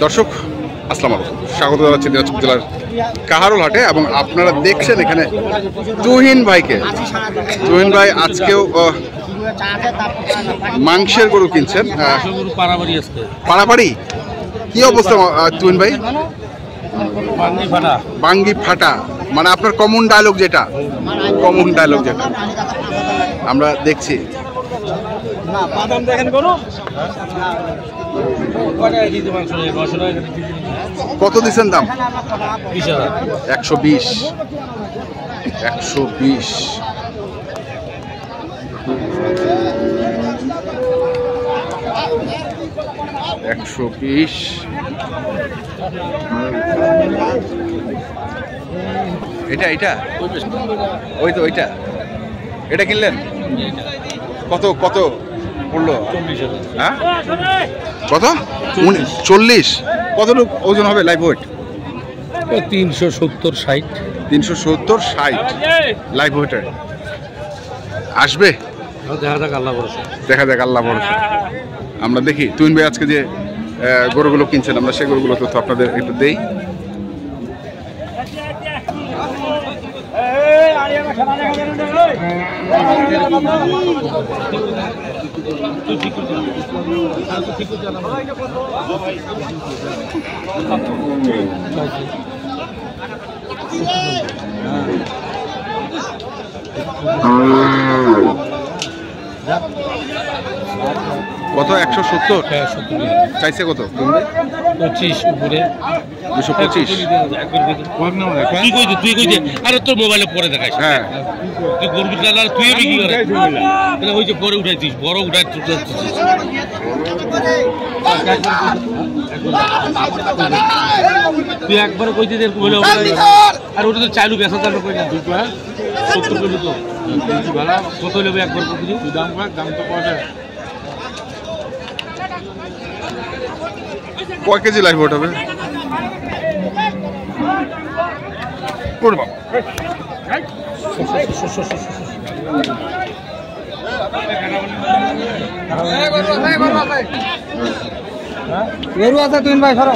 দর্শক আসসালামু আলাইকুম, স্বাগত জানাচ্ছি দিনাজপুর জেলার কাহারোল হাটে এবং আপনারা দেখছেন এখানে তুহিন ভাইকে। তুহিন ভাই আজকেও মাংসের গরু কিনছেন। পাড়াপাড়ি কি অবস্থা তুহিন ভাই? বাঙ্গি ফাটা মানে আপনার কমন ডায়লগ যেটা আমরা দেখছি। কত দিচ্ছেন দাম? 120। 120 120। এটা ওই তো ওইটা, এটা কিনলেন কত কত পড়লো? হ্যাঁ কত? 40। কতটুক ওজন হবে লাইভ ওয়েট? 370-60। 370-60 লাইভ ওয়েটের আসবে। দেখা যাক আল্লাহ ভরসা। আমরা দেখি তুহিন ভাই আজকে যে গরুগুলো কিনছেন, আমরা সেই গরুগুলো তথ্য আপনাদের একটু দেই। কত? 170 চাইছে কত? 25 উপরে 225। তুই কই দে আরে তোর মোবাইলে পরে দেখাইস। হ্যাঁ তুই গরু চালার তুই বিক্রি করে তাহলে ওই যে পরে উঠাইছিস, বড় উঠাই তুই একবার কইতে দে বলে আর ওটা তো চালু বেচা চালু কই না 70 করে তো ভালো কত নেবে একবার কইতে তুই দাম তো পাওয়া যায়। কয় কেজি লাইভ ওয়েট হবে? গরু আছে তুহিন ভাই সরো।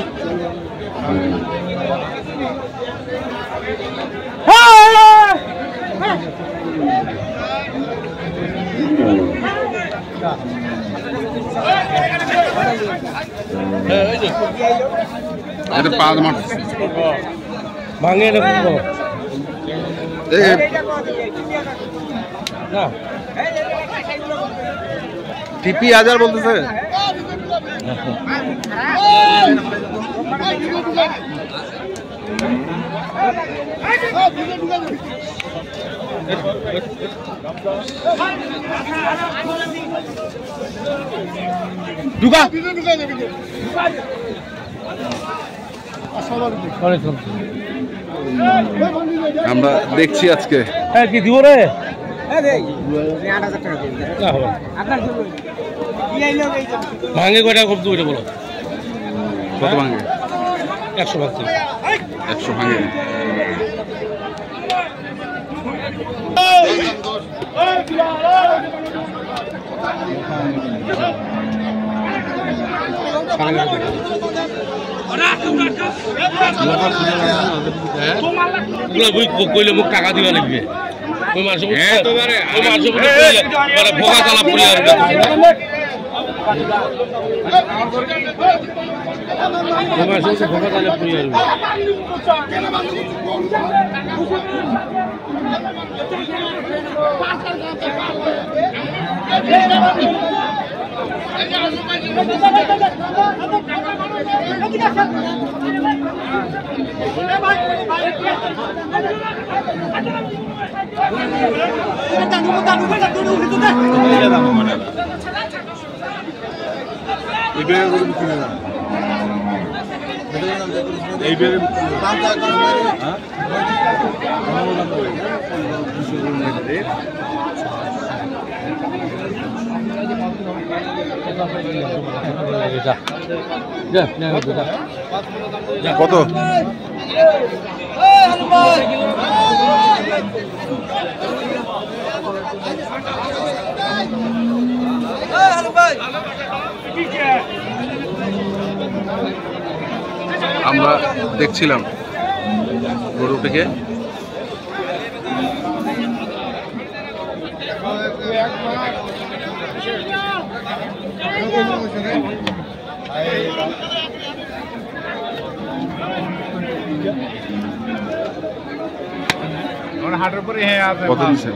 ভাঙে টিপি 1000 বলতেছে। ঢুকা আমরা দেখছি আজকে। হ্যাঁ কি দিব রে? ভাঙে কয়টা কম তো বলো? কত ভাঙে? 100 ভাঙছে। 100 ভাঙে। কইলে মোক টাকা দিবা লাগবে। ওই মাসে ভোগা চালা পড়ে আর ভোগা চালা পড়ে আর কত? আমরা দেখছিলাম গরুটিকে। কত দিচ্ছেন?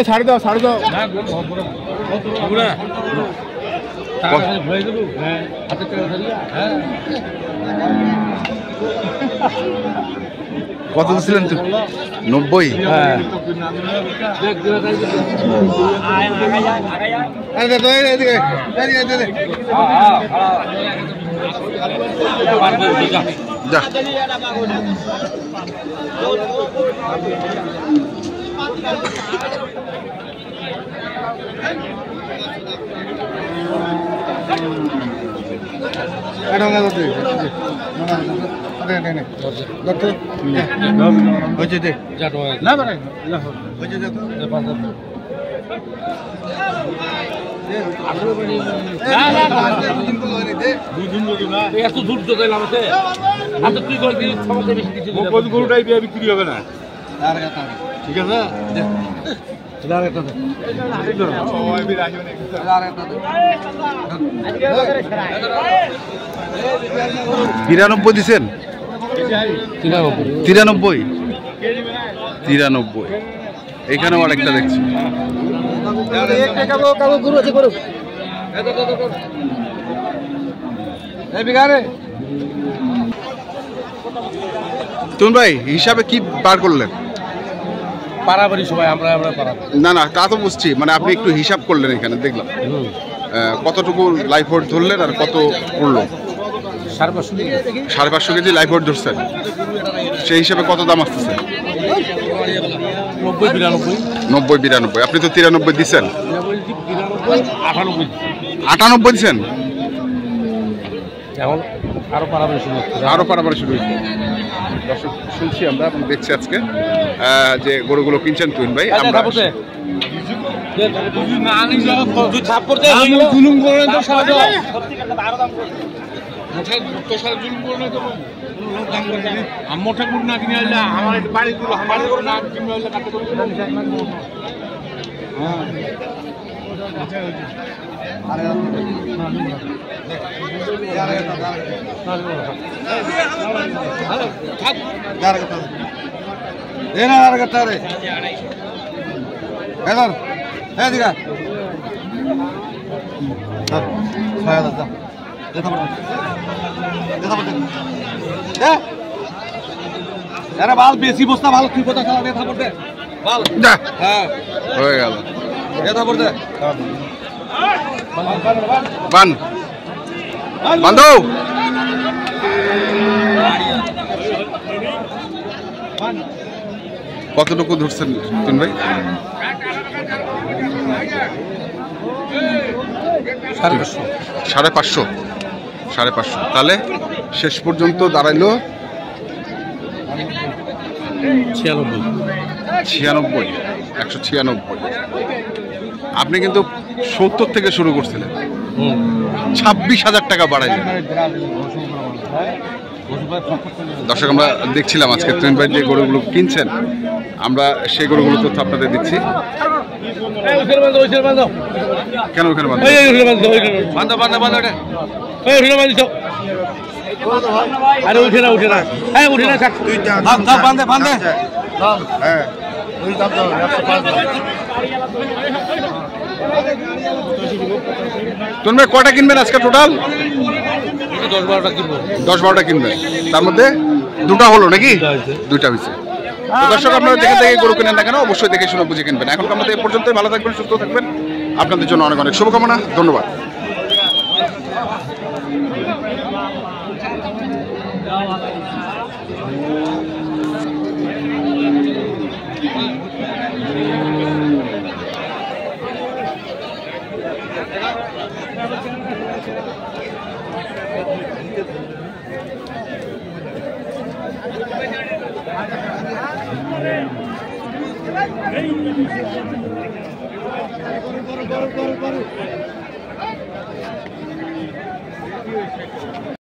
ছাড়ি দাও ছাড়ি দাও। কত দিচ্ছিলেন তো? 90। যা গরুটাই বিক্রি হবে না, ঠিক আছে? বিরানব্বই দিচ্ছেন? 93। 93। এখানেও আরেকটা দেখছি। তুমি ভাই হিসাবে কি বার করলেন? পারাবাড়ি সবাই আমরা না না, তা তো বুঝছি, মানে আপনি একটু হিসাব করলেন এখানে দেখলাম। কতটুকু লাইফ ওয়েট ধরলেন আর কত পড়লো? 550 কেজি লাইফ ওয়েট ধরছেন, সেই হিসাবে কত দাম আসতেছে? 90-92। আপনি তো 93 দিচ্ছেন, 98 দিচ্ছেন। আরো পারাবাড়ি শুরু হয়েছে। দর্শক শুনছি আমরা, দেখছি আজকে যে গরুগুলো কিনছেন তুহিন ভাই। আমরা বেশি বস্তা ভালো তুই কথা খাওয়া ব্যথা পড়তে হয়ে গেল। ব্যথা পড়তে বান্ধব কতটুকু ধরছেন তুহিন ভাই? 550। তাহলে শেষ পর্যন্ত দাঁড়াইলো 96। 196। আপনি কিন্তু 70 থেকে শুরু করছিলেন, 26,000 টাকা বাড়াইলেন। দর্শক আমরা দেখছিলাম আজকে তুহিন ভাই যে গরুগুলো কিনছেন, আমরা সেই গরুগুলো তথ্য আপনাদের দিচ্ছি। কেন ওখানে তুমি কয়টা কিনবেন আজকে টোটাল? 10-12টা কিনবেন, তার মধ্যে দুটা হলো নাকি? দুইটা হয়েছে। দর্শক আপনারা যেখান থেকে গরু কেনেন না কেন অবশ্যই দেখে শুনে বুঝে কিনবেন। এখন আমাদের এ পর্যন্তই, ভালো থাকবেন, সুস্থ থাকবেন। আপনাদের জন্য অনেক অনেক শুভকামনা, ধন্যবাদ।